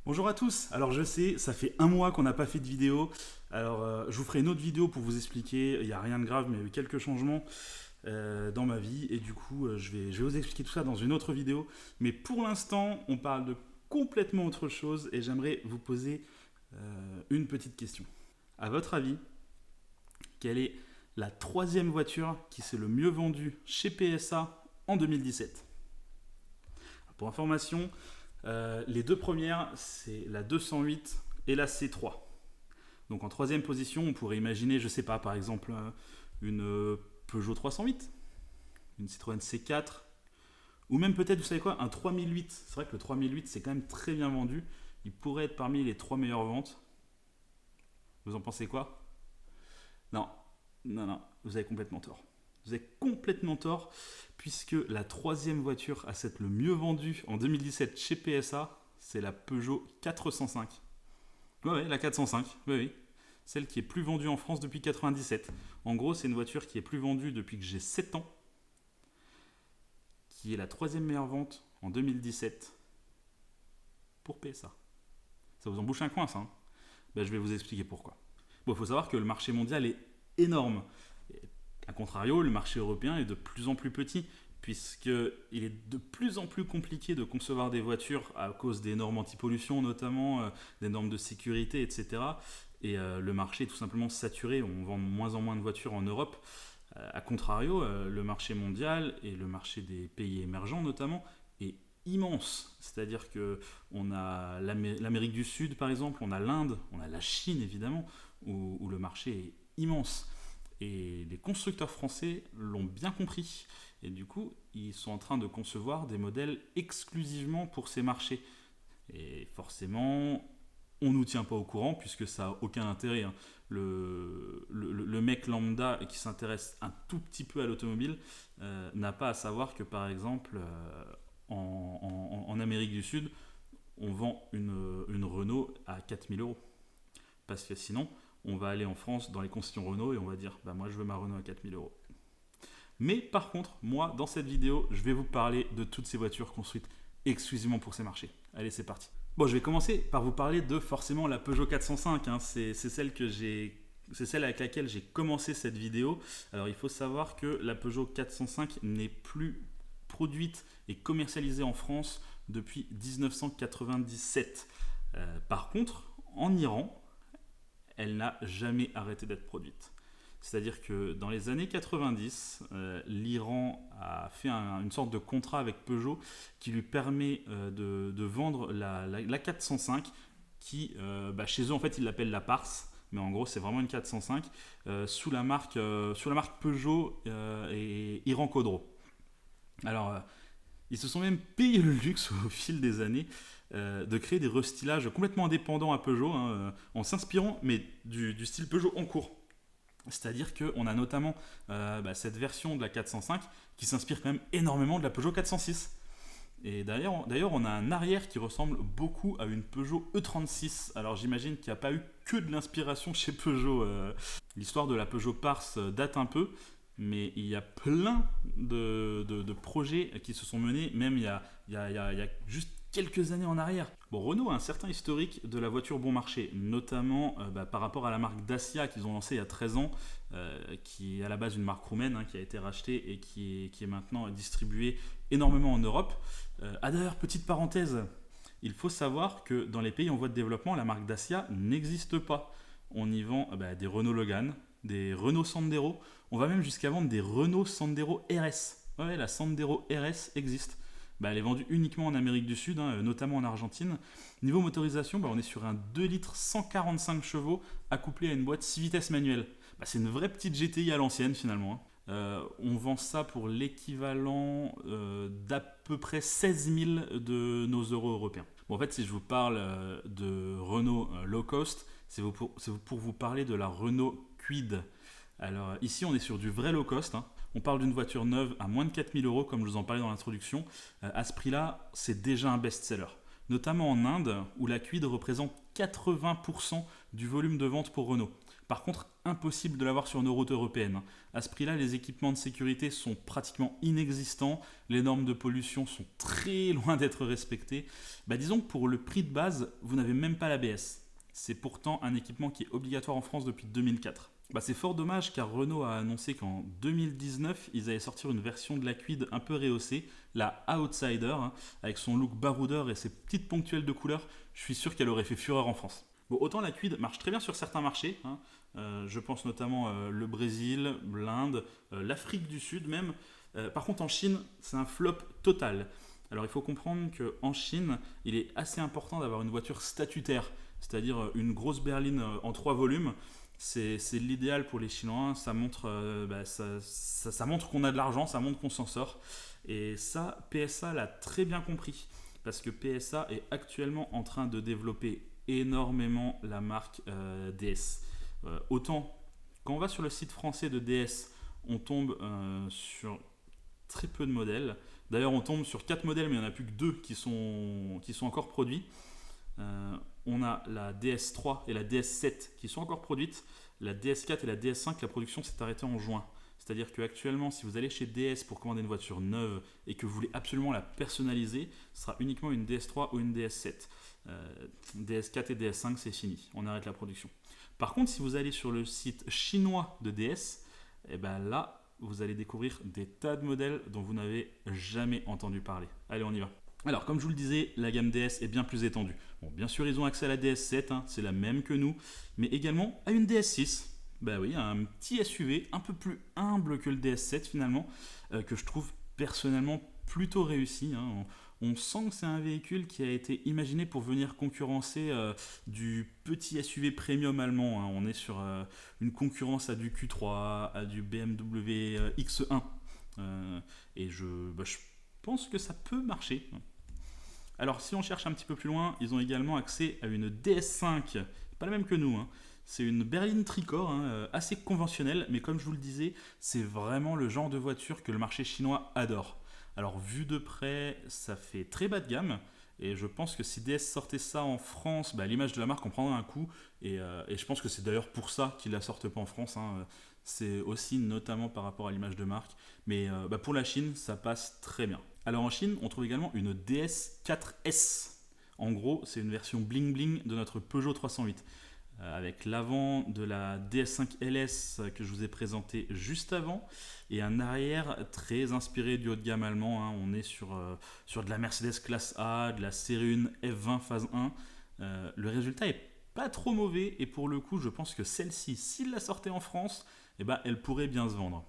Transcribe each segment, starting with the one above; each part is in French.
Bonjour à tous. Alors je sais, ça fait un mois qu'on n'a pas fait de vidéo. Alors je vous ferai une autre vidéo pour vous expliquer. Il n'y a rien de grave, mais il y a eu quelques changements dans ma vie. Et du coup, je vais vous expliquer tout ça dans une autre vidéo. Mais pour l'instant, on parle de complètement autre chose. Et j'aimerais vous poser une petite question. À votre avis, quelle est la troisième voiture qui s'est le mieux vendue chez PSA en 2017? Pour information, les deux premières, c'est la 208 et la C3. Donc en troisième position, on pourrait imaginer, je sais pas, par exemple, une Peugeot 308, une Citroën C4, ou même peut-être, vous savez quoi, un 3008. C'est vrai que le 3008, c'est quand même très bien vendu. Il pourrait être parmi les trois meilleures ventes. Vous en pensez quoi? Non, non, non, vous avez complètement tort. Vous avez complètement tort, puisque la troisième voiture à s'être le mieux vendue en 2017 chez PSA, c'est la Peugeot 405. Ouais, la 405, oui, oui. Celle qui est plus vendue en France depuis 97. En gros, c'est une voiture qui est plus vendue depuis que j'ai 7 ans, qui est la troisième meilleure vente en 2017 pour PSA. Ça vous embouche un coin, ça, hein? Ben, je vais vous expliquer pourquoi. Bon, il faut savoir que le marché mondial est énorme. A contrario, le marché européen est de plus en plus petit, puisqu'il est de plus en plus compliqué de concevoir des voitures à cause des normes anti-pollution, notamment des normes de sécurité, etc. Et le marché est tout simplement saturé, on vend de moins en moins de voitures en Europe. A contrario, le marché mondial et le marché des pays émergents notamment est immense. C'est-à-dire que on a l'Amérique du Sud par exemple, on a l'Inde, on a la Chine évidemment, où le marché est immense. Et les constructeurs français l'ont bien compris. Et du coup, ils sont en train de concevoir des modèles exclusivement pour ces marchés. Et forcément, on ne nous tient pas au courant puisque ça n'a aucun intérêt, hein. Le mec lambda qui s'intéresse un tout petit peu à l'automobile n'a pas à savoir que par exemple en Amérique du Sud, on vend une Renault à 4 000 euros. Parce que sinon, on va aller en France dans les concessions Renault et on va dire bah moi je veux ma Renault à 4 000 euros. Mais par contre, moi dans cette vidéo, je vais vous parler de toutes ces voitures construites exclusivement pour ces marchés. Allez, c'est parti. Bon, je vais commencer par vous parler de forcément la Peugeot 405, hein. C'est celle que j'ai. C'est celle avec laquelle j'ai commencé cette vidéo. Alors il faut savoir que la Peugeot 405 n'est plus produite et commercialisée en France depuis 1997. Par contre, en Iran, elle n'a jamais arrêté d'être produite. C'est-à-dire que dans les années 90, l'Iran a fait une sorte de contrat avec Peugeot qui lui permet de vendre la 405 qui, chez eux, en fait, ils l'appellent la Pars. Mais en gros, c'est vraiment une 405 sous la marque Peugeot et Iran Khodro. Alors, ils se sont même payé le luxe au fil des années de créer des restylages complètement indépendants à Peugeot, hein, en s'inspirant mais du style Peugeot en cours. C'est-à-dire qu'on a notamment cette version de la 405 qui s'inspire quand même énormément de la Peugeot 406. Et d'ailleurs, on a un arrière qui ressemble beaucoup à une Peugeot E36. Alors j'imagine qu'il n'y a pas eu que de l'inspiration chez Peugeot. L'histoire de la Peugeot Pars date un peu, mais il y a plein de projets qui se sont menés, même il y a juste quelques années en arrière. Bon, Renault a un certain historique de la voiture bon marché, notamment par rapport à la marque Dacia qu'ils ont lancée il y a 13 ans, qui est à la base une marque roumaine, hein, qui a été rachetée et qui est maintenant distribuée énormément en Europe. D'ailleurs, petite parenthèse, il faut savoir que dans les pays en voie de développement, la marque Dacia n'existe pas. On y vend des Renault Logan, des Renault Sandero, on va même jusqu'à vendre des Renault Sandero RS. Ouais, la Sandero RS existe. Elle est vendue uniquement en Amérique du Sud, hein, notamment en Argentine. Niveau motorisation, on est sur un 2 litres 145 chevaux accouplé à une boîte 6 vitesses manuelle. C'est une vraie petite GTI à l'ancienne finalement, hein. On vend ça pour l'équivalent d'à peu près 16 000 de nos euros européens. Bon, en fait, si je vous parle de Renault low cost, c'est pour vous parler de la Renault Kwid. Alors ici, on est sur du vrai low cost, hein. On parle d'une voiture neuve à moins de 4 000 euros, comme je vous en parlais dans l'introduction. À ce prix-là, c'est déjà un best-seller. Notamment en Inde, où la Kwid représente 80% du volume de vente pour Renault. Par contre, impossible de l'avoir sur nos routes européennes. À ce prix-là, les équipements de sécurité sont pratiquement inexistants, les normes de pollution sont très loin d'être respectées. Disons que pour le prix de base, vous n'avez même pas l'ABS. C'est pourtant un équipement qui est obligatoire en France depuis 2004. C'est fort dommage car Renault a annoncé qu'en 2019, ils allaient sortir une version de la Kwid un peu rehaussée, la Outsider, avec son look baroudeur et ses petites ponctuelles de couleurs. Je suis sûr qu'elle aurait fait fureur en France. Bon, autant la Kwid marche très bien sur certains marchés, je pense notamment le Brésil, l'Inde, l'Afrique du Sud même. Par contre en Chine, c'est un flop total. Alors il faut comprendre qu'en Chine, il est assez important d'avoir une voiture statutaire, c'est-à-dire une grosse berline en 3 volumes. C'est l'idéal pour les Chinois, ça montre, ça montre qu'on a de l'argent, ça montre qu'on s'en sort. Et ça, PSA l'a très bien compris, parce que PSA est actuellement en train de développer énormément la marque DS. Autant, quand on va sur le site français de DS, on tombe sur très peu de modèles. D'ailleurs, on tombe sur 4 modèles, mais il n'y en a plus que 2 qui sont encore produits. On a la DS3 et la DS7 qui sont encore produites. La DS4 et la DS5, la production s'est arrêtée en juin. C'est-à-dire qu'actuellement, si vous allez chez DS pour commander une voiture neuve et que vous voulez absolument la personnaliser, ce sera uniquement une DS3 ou une DS7. DS4 et DS5, c'est fini. On arrête la production. Par contre, si vous allez sur le site chinois de DS, là, vous allez découvrir des tas de modèles dont vous n'avez jamais entendu parler. Allez, on y va. Alors, comme je vous le disais, la gamme DS est bien plus étendue. Bon, bien sûr, ils ont accès à la DS7, c'est la même que nous, mais également à une DS6. Oui, un petit SUV un peu plus humble que le DS7 finalement, que je trouve personnellement plutôt réussi. On sent que c'est un véhicule qui a été imaginé pour venir concurrencer du petit SUV premium allemand. On est sur une concurrence à du Q3, à du BMW X1. Et je pense que ça peut marcher. Alors si on cherche un petit peu plus loin, ils ont également accès à une DS5, pas la même que nous. C'est une berline tricorps, assez conventionnelle, mais comme je vous le disais, c'est vraiment le genre de voiture que le marché chinois adore. Alors vu de près, ça fait très bas de gamme, et je pense que si DS sortait ça en France, l'image de la marque en prendrait un coup, et je pense que c'est d'ailleurs pour ça qu'ils ne la sortent pas en France. C'est aussi notamment par rapport à l'image de marque, mais pour la Chine, ça passe très bien. Alors en Chine, on trouve également une DS4S. En gros, c'est une version bling bling de notre Peugeot 308. Avec l'avant de la DS5 LS que je vous ai présenté juste avant et un arrière très inspiré du haut de gamme allemand. On est sur de la Mercedes classe A, de la série 1 F20 phase 1. Le résultat est pas trop mauvais et pour le coup je pense que celle-ci, s'il la sortait en France, elle pourrait bien se vendre.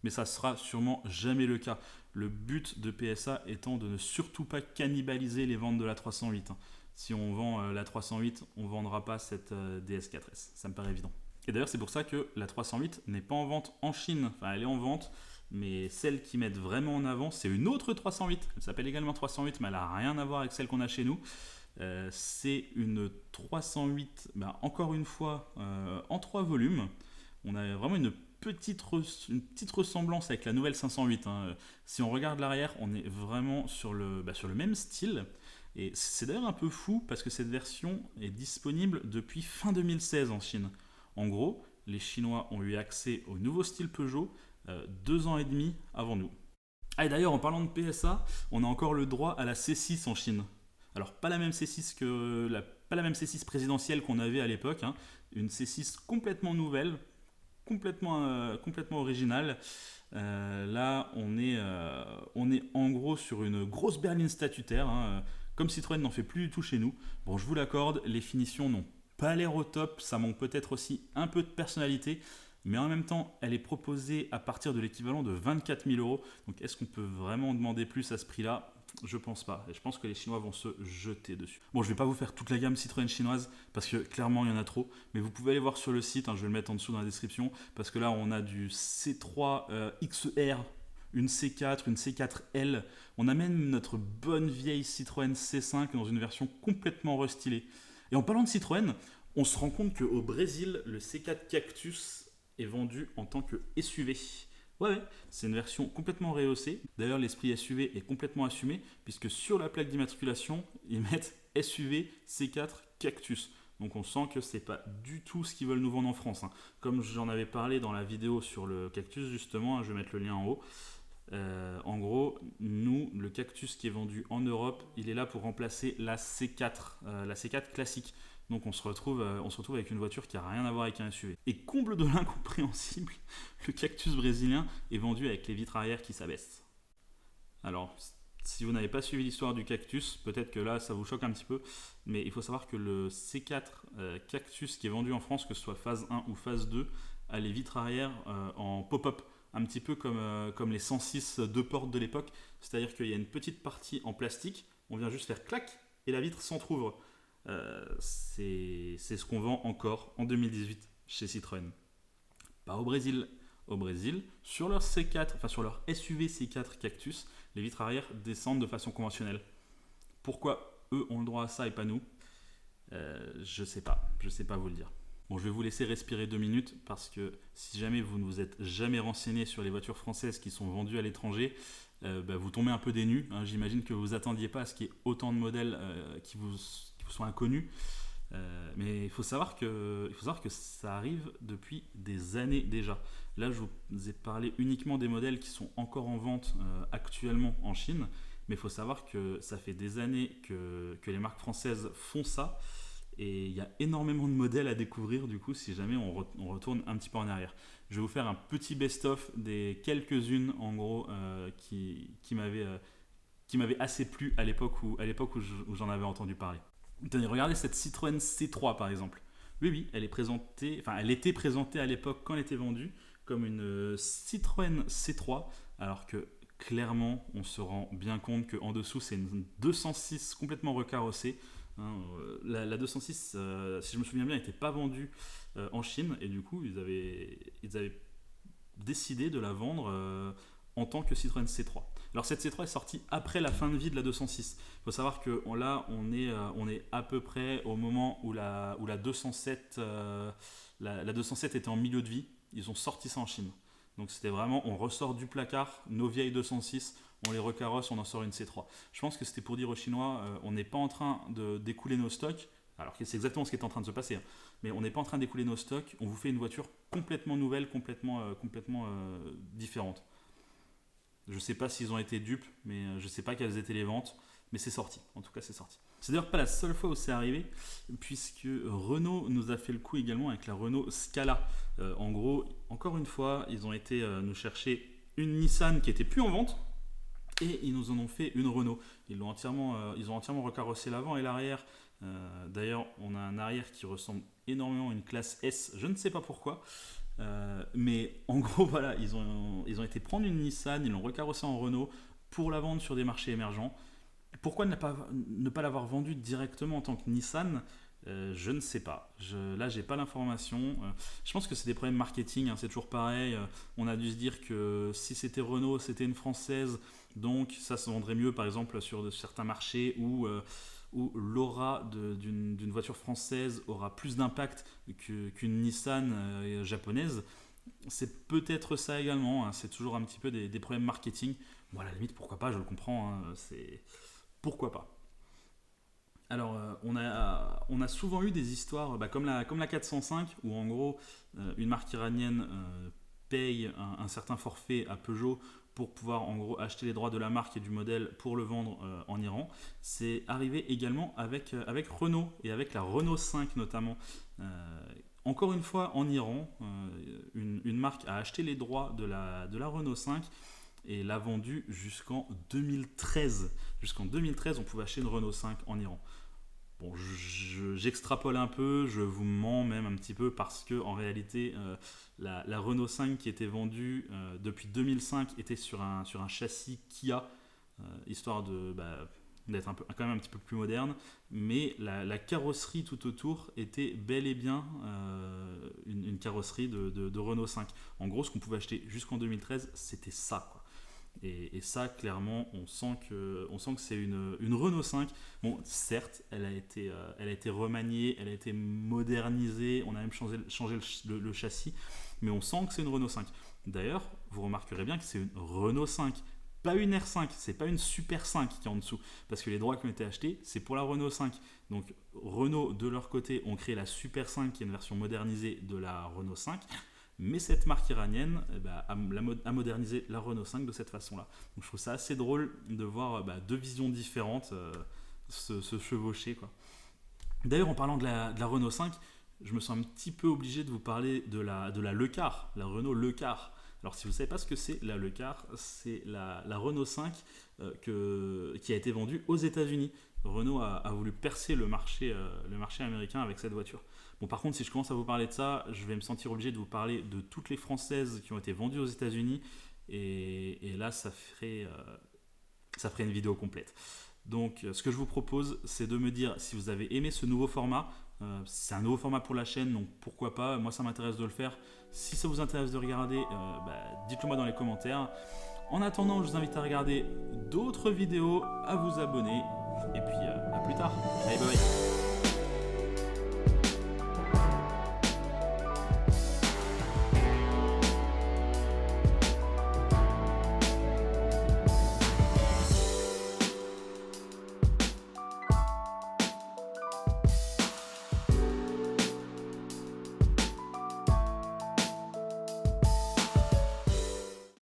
Mais ça sera sûrement jamais le cas. Le but de PSA étant de ne surtout pas cannibaliser les ventes de la 308. Si on vend la 308, on ne vendra pas cette DS4S. Ça me paraît évident. Et d'ailleurs, c'est pour ça que la 308 n'est pas en vente en Chine. Enfin, elle est en vente, mais celle qui mettent vraiment en avant, c'est une autre 308. Elle s'appelle également 308, mais elle n'a rien à voir avec celle qu'on a chez nous. C'est une 308, encore une fois, en 3 volumes. On a vraiment une petite ressemblance avec la nouvelle 508. Si on regarde l'arrière, on est vraiment sur le même style. Et c'est d'ailleurs un peu fou parce que cette version est disponible depuis fin 2016 en Chine. En gros, les Chinois ont eu accès au nouveau style Peugeot 2 ans et demi avant nous. Et d'ailleurs, en parlant de PSA, on a encore le droit à la C6 en Chine. Alors, pas la même C6 pas la même C6 présidentielle qu'on avait à l'époque. Une C6 complètement nouvelle, complètement originale. Là, on est en gros sur une grosse berline statutaire. Comme Citroën n'en fait plus du tout chez nous. Bon, je vous l'accorde, les finitions n'ont pas l'air au top, ça manque peut-être aussi un peu de personnalité, mais en même temps, elle est proposée à partir de l'équivalent de 24 000 €. Donc est-ce qu'on peut vraiment demander plus à ce prix-là ? Je pense pas, et je pense que les Chinois vont se jeter dessus. Bon, je vais pas vous faire toute la gamme Citroën chinoise, parce que clairement, il y en a trop, mais vous pouvez aller voir sur le site, je vais le mettre en dessous dans la description, parce que là, on a du C3 XR, une C4, une C4L. On a même notre bonne vieille Citroën C5 dans une version complètement restylée. Et en parlant de Citroën, on se rend compte qu'au Brésil, le C4 Cactus est vendu en tant que SUV. Ouais, c'est une version complètement rehaussée. D'ailleurs, l'esprit SUV est complètement assumé, puisque sur la plaque d'immatriculation, ils mettent SUV C4 Cactus. Donc on sent que c'est pas du tout ce qu'ils veulent nous vendre en France, hein. Comme j'en avais parlé dans la vidéo sur le Cactus justement, hein, je vais mettre le lien en haut. En gros, nous, le Cactus qui est vendu en Europe, il est là pour remplacer la C4, la C4 classique. Donc on se retrouve avec une voiture qui n'a rien à voir avec un SUV. Et comble de l'incompréhensible, le Cactus brésilien est vendu avec les vitres arrière qui s'abaissent. Alors, si vous n'avez pas suivi l'histoire du Cactus, peut-être que là ça vous choque un petit peu, mais il faut savoir que le C4 Cactus qui est vendu en France, que ce soit phase 1 ou phase 2, a les vitres arrière en pop-up, un petit peu comme les 106 deux portes de l'époque, c'est-à-dire qu'il y a une petite partie en plastique, on vient juste faire clac et la vitre s'entrouvre. C'est ce qu'on vend encore en 2018 chez Citroën. Pas au Brésil. Au Brésil, sur leur C4, enfin sur leur SUV C4 Cactus, les vitres arrière descendent de façon conventionnelle. Pourquoi eux ont le droit à ça et pas nous? Je sais pas vous le dire. Bon, je vais vous laisser respirer 2 minutes parce que si jamais vous ne vous êtes jamais renseigné sur les voitures françaises qui sont vendues à l'étranger, vous tombez un peu des nues, hein. J'imagine que vous ne attendiez pas à ce qu'il y ait autant de modèles qui vous soient inconnus. Mais il faut savoir que ça arrive depuis des années déjà. Là, je vous ai parlé uniquement des modèles qui sont encore en vente actuellement en Chine, mais il faut savoir que ça fait des années que les marques françaises font ça, et il y a énormément de modèles à découvrir du coup si jamais on retourne un petit peu en arrière. Je vais vous faire un petit best-of des quelques-unes en gros qui m'avaient assez plu à l'époque où j'en avais entendu parler. Tenez, regardez cette Citroën C3 par exemple. Oui, elle était présentée à l'époque quand elle était vendue comme une Citroën C3, alors que clairement on se rend bien compte qu'en dessous c'est une 206 complètement recarrossée. Hein, la 206, si je me souviens bien, n'était pas vendue en Chine, et du coup ils avaient décidé de la vendre en tant que Citroën C3. Alors cette C3 est sortie après la fin de vie de la 206. Il faut savoir que là on est à peu près au moment où la 207 la 207 était en milieu de vie. Ils ont sorti ça en Chine. Donc c'était vraiment, on ressort du placard nos vieilles 206, on les recarrosse, on en sort une C3. Je pense que c'était pour dire aux Chinois, on n'est pas en train d'écouler nos stocks, alors que c'est exactement ce qui est en train de se passer, hein. Mais on n'est pas en train d'écouler nos stocks, on vous fait une voiture complètement nouvelle, complètement différente. Je ne sais pas s'ils ont été dupes, mais je ne sais pas quelles étaient les ventes, mais c'est sorti. En tout cas, c'est sorti. C'est d'ailleurs pas la seule fois où c'est arrivé, puisque Renault nous a fait le coup également avec la Renault Scala. En gros, encore une fois, ils ont été nous chercher une Nissan qui n'était plus en vente, et ils nous en ont fait une Renault. Ils ont entièrement recarrossé l'avant et l'arrière. D'ailleurs, on a un arrière qui ressemble énormément à une classe S, je ne sais pas pourquoi. Mais en gros, voilà, ils ont été prendre une Nissan, ils l'ont recarrossée en Renault pour la vendre sur des marchés émergents. Pourquoi ne pas l'avoir vendue directement en tant que Nissan? Je ne sais pas. Là, j'ai pas l'information. Je pense que c'est des problèmes marketing, hein, c'est toujours pareil. On a dû se dire que si c'était Renault, c'était une française, donc ça se vendrait mieux, par exemple, sur certains marchés où l'aura d'une voiture française aura plus d'impact qu'une Nissan japonaise. C'est peut-être ça également, hein. C'est toujours un petit peu des problèmes marketing. Bon, à la limite, pourquoi pas, je le comprends, hein. Pourquoi pas. Alors, on a souvent eu des histoires comme la 405, où en gros, une marque iranienne paye un certain forfait à Peugeot pour pouvoir en gros acheter les droits de la marque et du modèle pour le vendre en Iran. C'est arrivé également avec Renault et avec la Renault 5 notamment. Encore une fois en Iran, une marque a acheté les droits de la Renault 5 et l'a vendue jusqu'en 2013. Jusqu'en 2013, on pouvait acheter une Renault 5 en Iran. Bon, j'extrapole un peu, je vous mens même un petit peu parce que en réalité, la Renault 5 qui était vendue depuis 2005 était sur un châssis Kia, histoire d'être quand même un petit peu plus moderne, mais la carrosserie tout autour était bel et bien une carrosserie de Renault 5. En gros, ce qu'on pouvait acheter jusqu'en 2013, c'était ça, quoi. Et ça, clairement, on sent que c'est une Renault 5. Bon, certes, elle a été remaniée, elle a été modernisée, on a même changé le châssis, mais on sent que c'est une Renault 5. D'ailleurs, vous remarquerez bien que c'est une Renault 5, pas une R5, c'est pas une Super 5 qui est en dessous, parce que les droits qui ont été achetés, c'est pour la Renault 5. Donc Renault, de leur côté, ont créé la Super 5, qui est une version modernisée de la Renault 5, mais cette marque iranienne a modernisé la Renault 5 de cette façon-là. Donc je trouve ça assez drôle de voir deux visions différentes se chevaucher, quoi. D'ailleurs, en parlant de la Renault 5, je me sens un petit peu obligé de vous parler de la Le Car, la Renault Le Car. Alors, si vous ne savez pas ce que c'est, la Le Car, c'est la Renault 5 qui a été vendue aux États-Unis. Renault a voulu percer le marché américain avec cette voiture. Bon, par contre, si je commence à vous parler de ça, je vais me sentir obligé de vous parler de toutes les Françaises qui ont été vendues aux États-Unis. Et là, ça ferait une vidéo complète. Donc, ce que je vous propose, c'est de me dire si vous avez aimé ce nouveau format. C'est un nouveau format pour la chaîne, donc pourquoi pas. Moi, ça m'intéresse de le faire. Si ça vous intéresse de regarder, dites-le moi dans les commentaires. En attendant, je vous invite à regarder d'autres vidéos, à vous abonner. Et puis, à plus tard. Allez, bye bye.